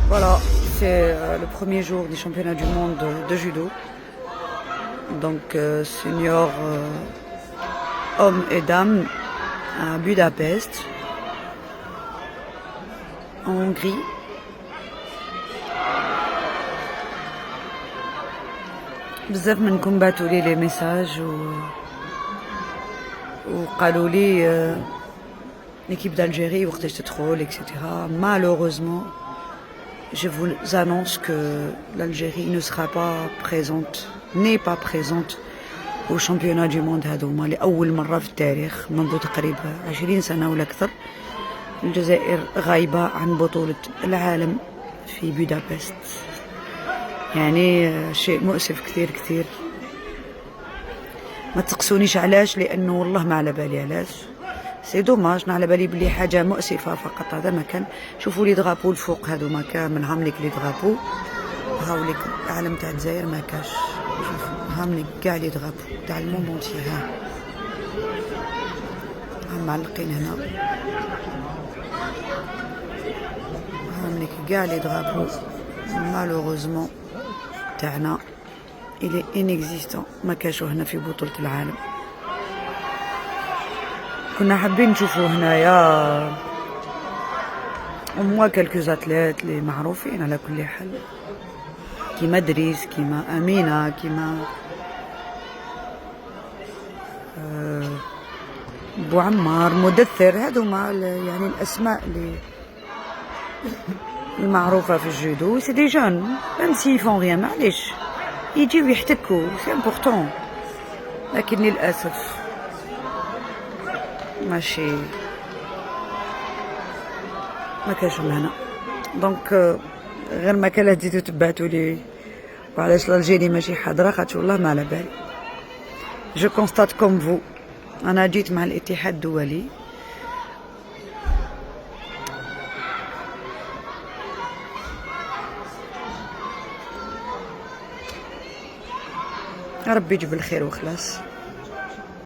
Voilà, c'est le premier jour des championnats du monde de judo. Donc senior hommes et dames à Budapest, en Hongrie. بزاف منكم بعثوا لي les messages وقالوا لي l'équipe d'Algérie وقتاش تدخل etc. Malheureusement, je vous annonce que l'Algérie ne sera pas présente, n'est pas présente au championnat du monde هذوما لأول مرة في التاريخ منذ تقريبا 20 سنة ولا أكثر. الجزائر غايبة عن بطولة العالم في بودابست، يعني شيء مؤسف كثير كثير. ما تسقسونيش علاش، لأنه والله ما على بالي علاش. سي دوماج، على بالي بلي حاجة مؤسفة فقط، هذا ما كان. شوفوا لي دغابو الفوق هذوما كامل، هامليك لي دغابو، هاوليك العلم تاع الجزائر ما كاش. شوفوا هامليك كاع لي دغابو تاع الموندونتي، ها معلقين هنا، هامليك كاع لي دغابو. مالوغوزمون تاعنا إلي إنيكزيستون، ما كاشو هنا في بطولة العالم. كنا حابين نشوفو هنايا وموا كالكو زاتليت لي معروفين على كل حال، كيما دريس، كيما أمينة، كيما بوعمار، مدثر، هذوما يعني الأسماء اللي المعروفة في الجودو. سي دي جون ميم سي فون غيان، معليش يجيو يحتكوا، سي امبورطون. لكن للأسف ماشي، ما كاش هنا. دونك غير ما كان تزيدو تبعتوا لي وعلاش الجيري ماشي حاضره، خاطر والله ما على بالي. جو كونستات كوم فو، انا جيت مع الاتحاد الدولي ربي يجيب الخير وخلاص.